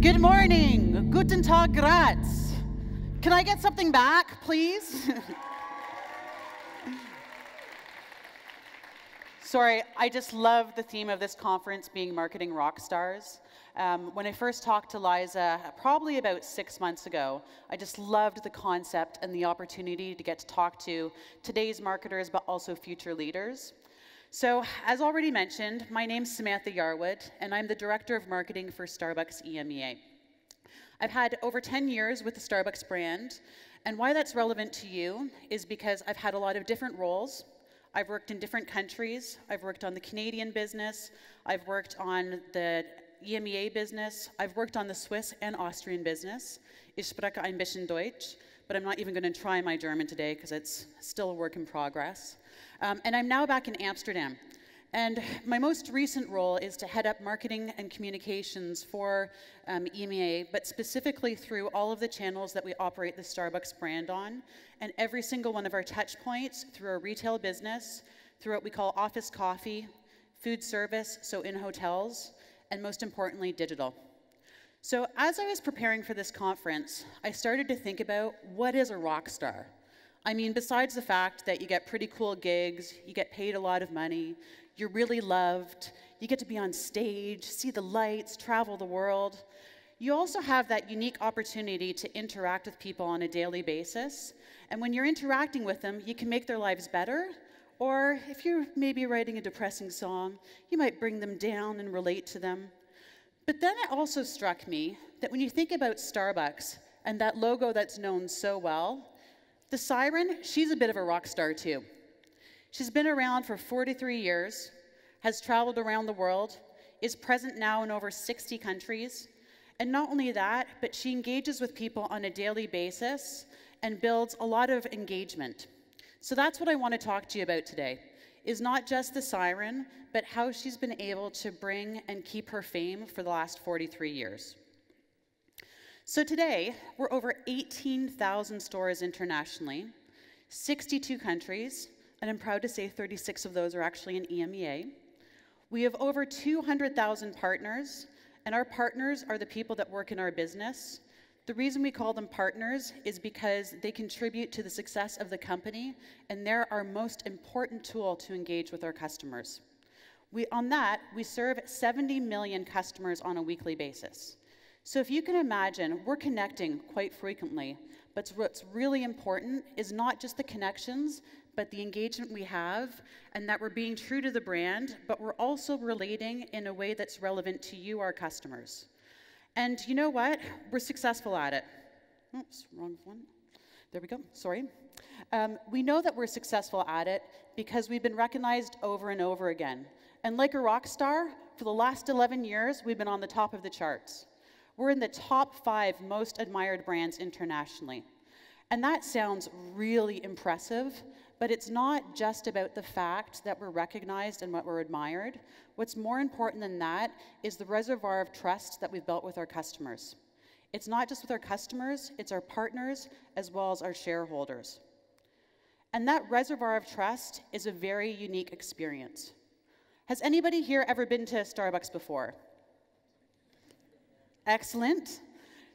Good morning. Guten Tag, Graz. Can I get something back, please? Sorry, I just love the theme of this conference being marketing rock stars. When I first talked to Liza, probably about 6 months ago, I just loved the concept and the opportunity to get to talk to today's marketers, but also future leaders. So, as already mentioned, my name's Samantha Yarwood, and I'm the Director of Marketing for Starbucks EMEA. I've had over 10 years with the Starbucks brand, and why that's relevant to you is because I've had a lot of different roles. I've worked in different countries. I've worked on the Canadian business. I've worked on the EMEA business. I've worked on the Swiss and Austrian business. Ich spreche ein bisschen Deutsch, but I'm not even going to try my German today because it's still a work in progress. And I'm now back in Amsterdam. And my most recent role is to head up marketing and communications for EMEA, but specifically through all of the channels that we operate the Starbucks brand on, and every single one of our touch points through our retail business, through what we call office coffee, food service, so in hotels, and most importantly, digital. So as I was preparing for this conference, I started to think about what is a rock star? I mean, besides the fact that you get pretty cool gigs, you get paid a lot of money, you're really loved, you get to be on stage, see the lights, travel the world. You also have that unique opportunity to interact with people on a daily basis. And when you're interacting with them, you can make their lives better. Or if you're maybe writing a depressing song, you might bring them down and relate to them. But then it also struck me that when you think about Starbucks and that logo that's known so well, the siren, she's a bit of a rock star too. She's been around for 43 years, has traveled around the world, is present now in over 60 countries, and not only that, but she engages with people on a daily basis and builds a lot of engagement. So that's what I want to talk to you about today, is not just the siren, but how she's been able to bring and keep her fame for the last 43 years. So today, we're over 18,000 stores internationally, 62 countries, and I'm proud to say 36 of those are actually in EMEA. We have over 200,000 partners, and our partners are the people that work in our business. The reason we call them partners is because they contribute to the success of the company, and they're our most important tool to engage with our customers. On that, we serve 70 million customers on a weekly basis. So if you can imagine, we're connecting quite frequently, but what's really important is not just the connections, but the engagement we have, and that we're being true to the brand, but we're also relating in a way that's relevant to you, our customers. And you know what? We're successful at it. Oops, wrong one. There we go, sorry. We know that we're successful at it because we've been recognized over and over again. And like a rock star, for the last 11 years, we've been on the top of the charts. We're in the top 5 most admired brands internationally. And that sounds really impressive, but it's not just about the fact that we're recognized and what we're admired. What's more important than that is the reservoir of trust that we've built with our customers. It's not just with our customers, it's our partners as well as our shareholders. And that reservoir of trust is a very unique experience. Has anybody here ever been to Starbucks before? Excellent.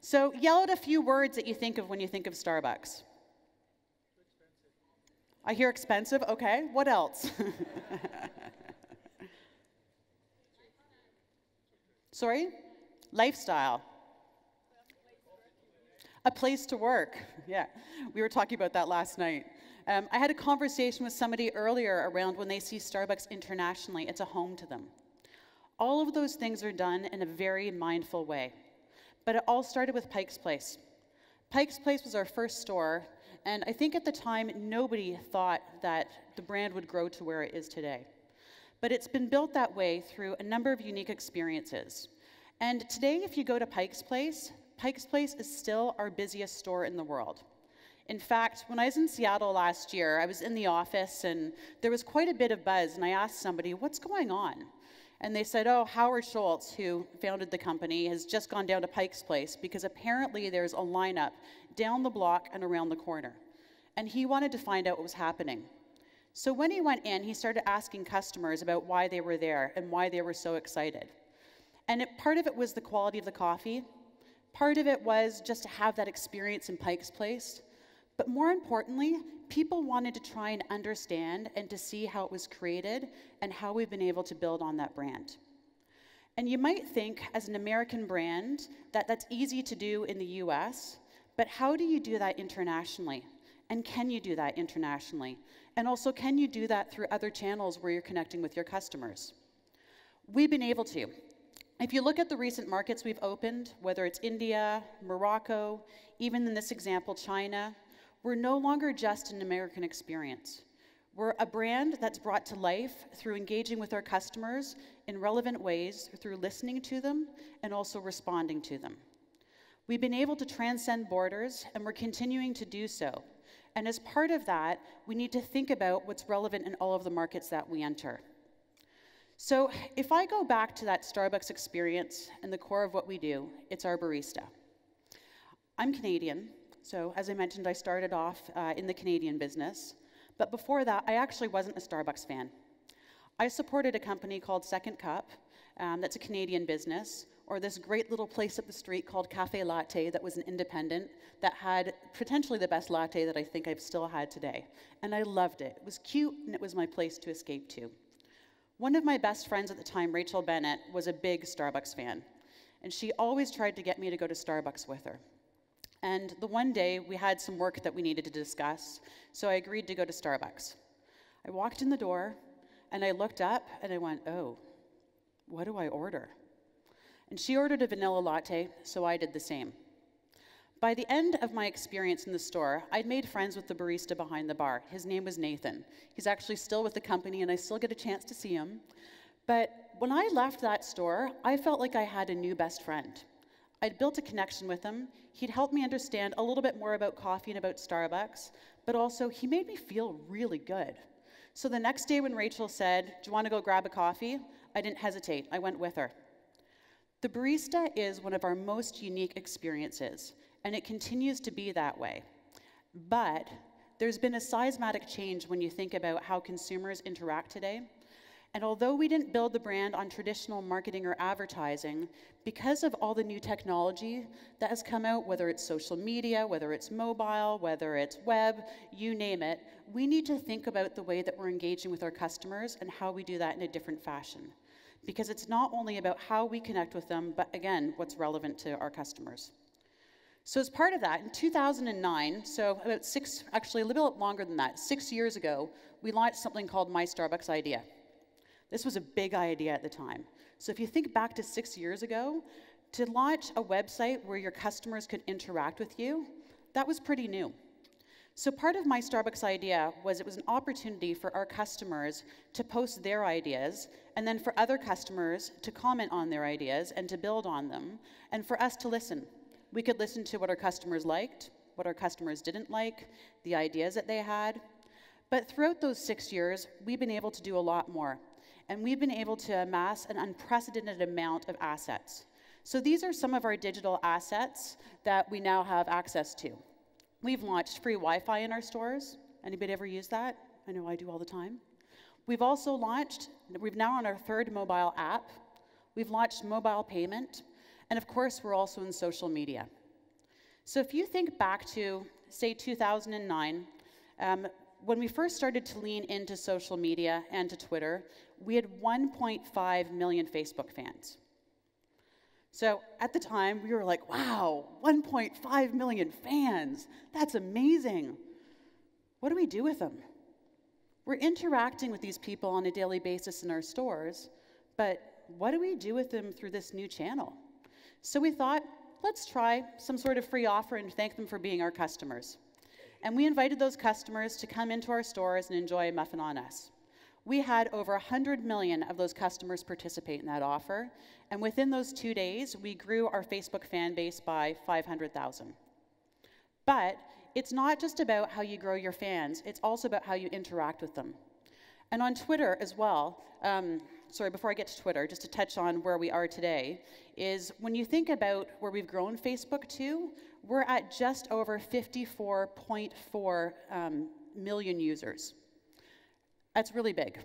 So yell out a few words that you think of when you think of Starbucks. I hear expensive, okay. What else? Sorry? Lifestyle. A place to work. Yeah, we were talking about that last night. I had a conversation with somebody earlier around when they see Starbucks internationally, it's a home to them. All of those things are done in a very mindful way. But it all started with Pike's Place. Pike's Place was our first store, and I think at the time, nobody thought that the brand would grow to where it is today. But it's been built that way through a number of unique experiences. And today, if you go to Pike's Place is still our busiest store in the world. In fact, when I was in Seattle last year, I was in the office, and there was quite a bit of buzz, and I asked somebody, what's going on? And they said, oh, Howard Schultz, who founded the company, has just gone down to Pike's Place because apparently there's a lineup down the block and around the corner. And he wanted to find out what was happening. So when he went in, he started asking customers about why they were there and why they were so excited. And part of it was the quality of the coffee. Part of it was just to have that experience in Pike's Place. But more importantly, people wanted to try and understand and to see how it was created and how we've been able to build on that brand. And you might think, as an American brand, that that's easy to do in the US, but how do you do that internationally? And can you do that internationally? And also, can you do that through other channels where you're connecting with your customers? We've been able to. If you look at the recent markets we've opened, whether it's India, Morocco, even in this example, China, we're no longer just an American experience. We're a brand that's brought to life through engaging with our customers in relevant ways, through listening to them and also responding to them. We've been able to transcend borders, and we're continuing to do so. And as part of that, we need to think about what's relevant in all of the markets that we enter. So if I go back to that Starbucks experience and the core of what we do, it's our barista. I'm Canadian, so as I mentioned, I started off in the Canadian business. But before that, I actually wasn't a Starbucks fan. I supported a company called Second Cup, that's a Canadian business, or this great little place up the street called Cafe Latte that was an independent that had potentially the best latte that I think I've still had today. And I loved it. It was cute, and it was my place to escape to. One of my best friends at the time, Rachel Bennett, was a big Starbucks fan. And she always tried to get me to go to Starbucks with her. And the one day, we had some work that we needed to discuss, so I agreed to go to Starbucks. I walked in the door, and I looked up, and I went, oh, what do I order? And she ordered a vanilla latte, so I did the same. By the end of my experience in the store, I'd made friends with the barista behind the bar. His name was Nathan. He's actually still with the company, and I still get a chance to see him. But when I left that store, I felt like I had a new best friend. I'd built a connection with him. He'd helped me understand a little bit more about coffee and about Starbucks, but also he made me feel really good. So the next day when Rachel said, do you want to go grab a coffee? I didn't hesitate. I went with her. The barista is one of our most unique experiences, and it continues to be that way. But there's been a seismic change when you think about how consumers interact today. And although we didn't build the brand on traditional marketing or advertising, because of all the new technology that has come out, whether it's social media, whether it's mobile, whether it's web, you name it, we need to think about the way that we're engaging with our customers and how we do that in a different fashion. Because it's not only about how we connect with them, but again, what's relevant to our customers. So as part of that, in 2009, so about actually a little bit longer than that, 6 years ago, we launched something called My Starbucks Idea. This was a big idea at the time. So if you think back to 6 years ago, to launch a website where your customers could interact with you, that was pretty new. So part of My Starbucks Idea was it was an opportunity for our customers to post their ideas, and then for other customers to comment on their ideas and to build on them, and for us to listen. We could listen to what our customers liked, what our customers didn't like, the ideas that they had. But throughout those 6 years, we've been able to do a lot more. And we've been able to amass an unprecedented amount of assets. So these are some of our digital assets that we now have access to. We've launched free Wi-Fi in our stores. Anybody ever use that? I know I do all the time. We've also launched, we're now on our 3rd mobile app. We've launched mobile payment. And of course, we're also in social media. So if you think back to, say, 2009, when we first started to lean into social media and to Twitter, we had 1.5 million Facebook fans. So at the time, we were like, wow, 1.5 million fans. That's amazing. What do we do with them? We're interacting with these people on a daily basis in our stores, but what do we do with them through this new channel? So we thought, let's try some sort of free offer and thank them for being our customers. And we invited those customers to come into our stores and enjoy a muffin on us. We had over 100 million of those customers participate in that offer, and within those 2 days, we grew our Facebook fan base by 500,000. But it's not just about how you grow your fans, it's also about how you interact with them. And on Twitter as well, sorry, before I get to Twitter, just to touch on where we are today, is when you think about where we've grown Facebook to, we're at just over 54.4 million users. That's really big.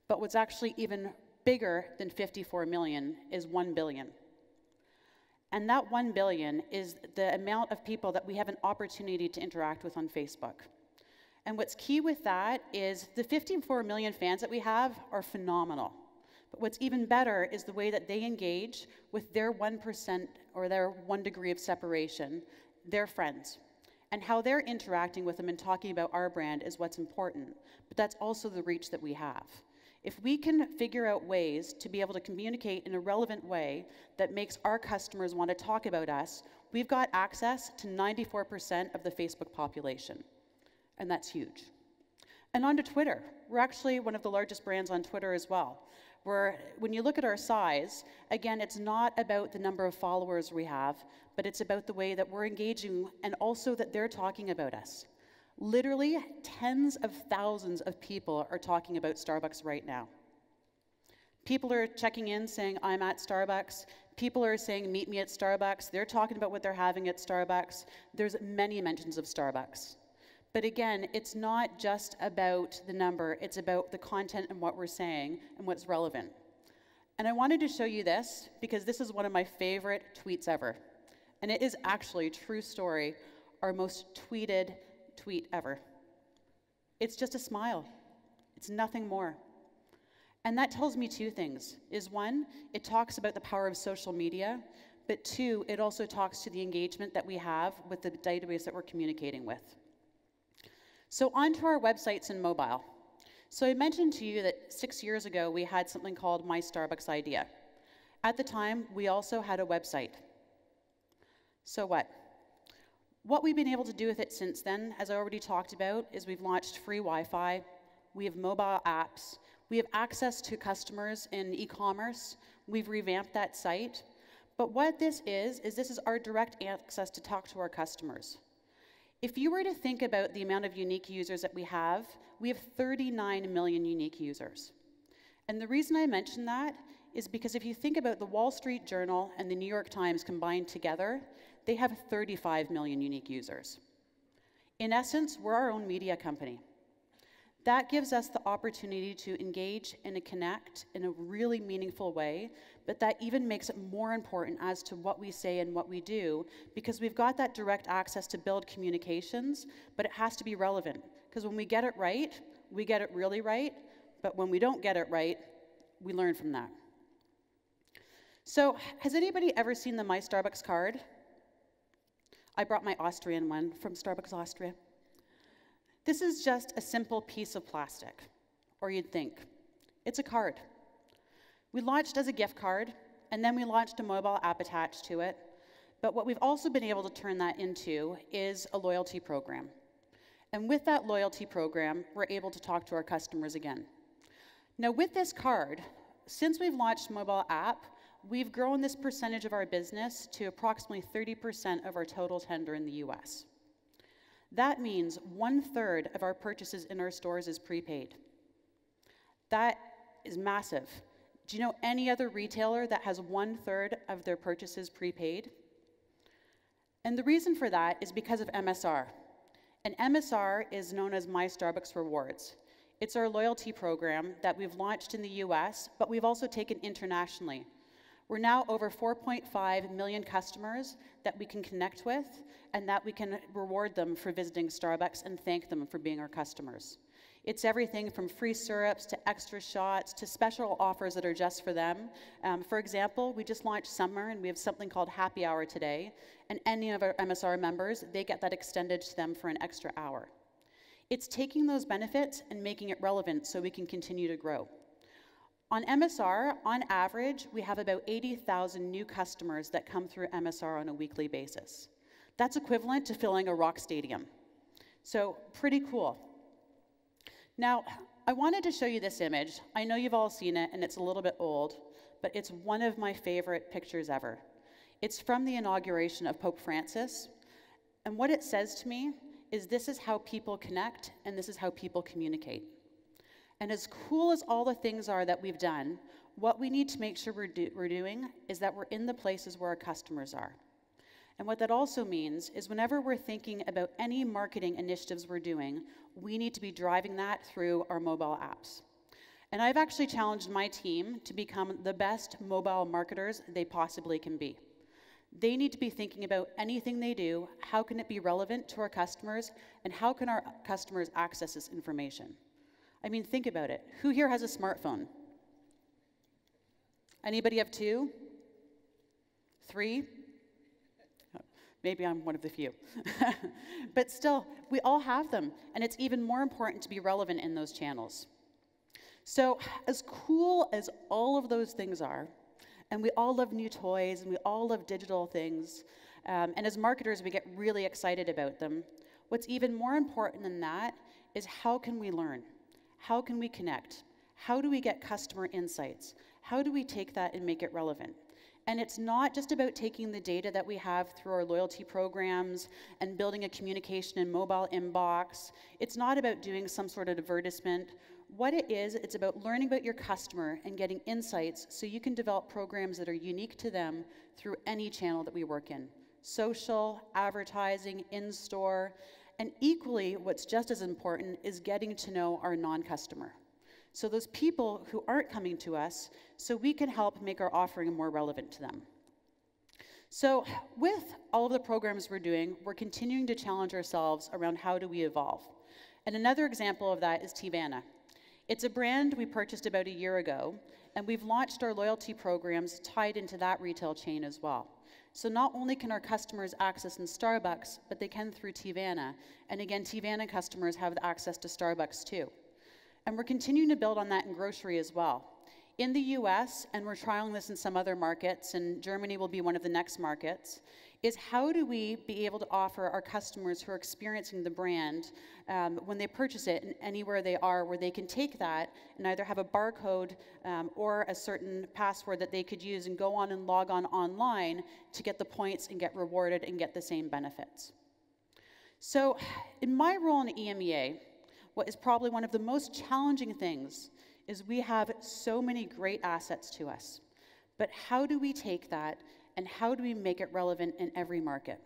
But what's actually even bigger than 54 million is 1 billion. And that 1 billion is the amount of people that we have an opportunity to interact with on Facebook. And what's key with that is the 54 million fans that we have are phenomenal. But what's even better is the way that they engage with their 1% or their 1 degree of separation, their friends. And how they're interacting with them and talking about our brand is what's important. But that's also the reach that we have. If we can figure out ways to be able to communicate in a relevant way that makes our customers want to talk about us, we've got access to 94% of the Facebook population. And that's huge. And on to Twitter. We're actually one of the largest brands on Twitter as well. When you look at our size, again, it's not about the number of followers we have, but it's about the way that we're engaging and also that they're talking about us. Literally, tens of thousands of people are talking about Starbucks right now. People are checking in saying, I'm at Starbucks. People are saying, meet me at Starbucks. They're talking about what they're having at Starbucks. There's many mentions of Starbucks. But again, it's not just about the number, it's about the content and what we're saying and what's relevant. And I wanted to show you this because this is one of my favorite tweets ever. And it is actually, true story, our most tweeted tweet ever. It's just a smile. It's nothing more. And that tells me two things. Is one, it talks about the power of social media, but two, it also talks to the engagement that we have with the database that we're communicating with. So on to our websites and mobile. So I mentioned to you that 6 years ago we had something called My Starbucks Idea. At the time, we also had a website. So what? What we've been able to do with it since then, as I already talked about, is we've launched free Wi-Fi, we have mobile apps, we have access to customers in e-commerce, we've revamped that site. But what this is this is our direct access to talk to our customers. If you were to think about the amount of unique users that we have 39 million unique users. And the reason I mention that is because if you think about the Wall Street Journal and the New York Times combined together, they have 35 million unique users. In essence, we're our own media company. That gives us the opportunity to engage and connect in a really meaningful way, but that even makes it more important as to what we say and what we do, because we've got that direct access to build communications, but it has to be relevant. Because when we get it right, we get it really right, but when we don't get it right, we learn from that. So, has anybody ever seen the My Starbucks card? I brought my Austrian one from Starbucks Austria. This is just a simple piece of plastic, or you'd think. It's a card. We launched as a gift card, and then we launched a mobile app attached to it. But what we've also been able to turn that into is a loyalty program. And with that loyalty program, we're able to talk to our customers again. Now with this card, since we've launched mobile app, we've grown this percentage of our business to approximately 30% of our total tender in the US. That means 1/3 of our purchases in our stores is prepaid. That is massive. Do you know any other retailer that has 1/3 of their purchases prepaid? And the reason for that is because of MSR. And MSR is known as My Starbucks Rewards. It's our loyalty program that we've launched in the US, but we've also taken internationally. We're now over 4.5 million customers that we can connect with and that we can reward them for visiting Starbucks and thank them for being our customers. It's everything from free syrups to extra shots to special offers that are just for them. For example, we just launched summer and we have something called Happy Hour today, and any of our MSR members, they get that extended to them for an extra hour. It's taking those benefits and making it relevant so we can continue to grow. On MSR, on average, we have about 80,000 new customers that come through MSR on a weekly basis. That's equivalent to filling a rock stadium. So pretty cool. Now, I wanted to show you this image. I know you've all seen it, and it's a little bit old, but it's one of my favorite pictures ever. It's from the inauguration of Pope Francis, and what it says to me is this is how people connect, and this is how people communicate. And as cool as all the things are that we've done, what we need to make sure we're doing is that we're in the places where our customers are. And what that also means is whenever we're thinking about any marketing initiatives we're doing, we need to be driving that through our mobile apps. And I've actually challenged my team to become the best mobile marketers they possibly can be. They need to be thinking about anything they do, how can it be relevant to our customers, and how can our customers access this information? I mean, think about it. Who here has a smartphone? Anybody have 2? 3? Maybe I'm one of the few. But still, we all have them, and it's even more important to be relevant in those channels. So as cool as all of those things are, and we all love new toys, and we all love digital things, and as marketers, we get really excited about them, what's even more important than that is how can we learn? How can we connect? How do we get customer insights? How do we take that and make it relevant? And it's not just about taking the data that we have through our loyalty programs and building a communication and mobile inbox. It's not about doing some sort of advertisement. What it is, it's about learning about your customer and getting insights so you can develop programs that are unique to them through any channel that we work in. Social, advertising, in-store, and equally, what's just as important is getting to know our non-customer. So those people who aren't coming to us, so we can help make our offering more relevant to them. So with all of the programs we're doing, we're continuing to challenge ourselves around how do we evolve. And another example of that is Teavana. It's a brand we purchased about a year ago, and we've launched our loyalty programs tied into that retail chain as well. So not only can our customers access in Starbucks, but they can through Teavana. And again, Teavana customers have access to Starbucks too. And we're continuing to build on that in grocery as well. In the US, and we're trialing this in some other markets, and Germany will be one of the next markets, is how do we be able to offer our customers who are experiencing the brand when they purchase it and anywhere they are, where they can take that and either have a barcode or a certain password that they could use and go on and log on online to get the points and get rewarded and get the same benefits. So in my role in EMEA, what is probably one of the most challenging things is we have so many great assets to us. But how do we take that and how do we make it relevant in every market?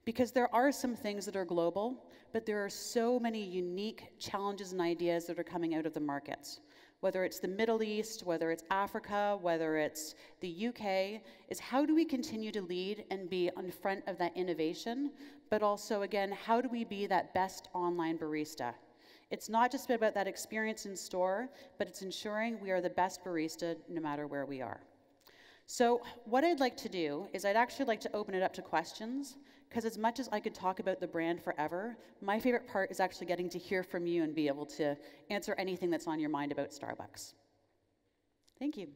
Because there are some things that are global, but there are so many unique challenges and ideas that are coming out of the markets. Whether it's the Middle East, whether it's Africa, whether it's the UK, is how do we continue to lead and be on front of that innovation, but also, again, how do we be that best online barista? It's not just about that experience in store, but it's ensuring we are the best barista no matter where we are. So what I'd like to do is I'd actually like to open it up to questions, because as much as I could talk about the brand forever, my favorite part is actually getting to hear from you and be able to answer anything that's on your mind about Starbucks. Thank you.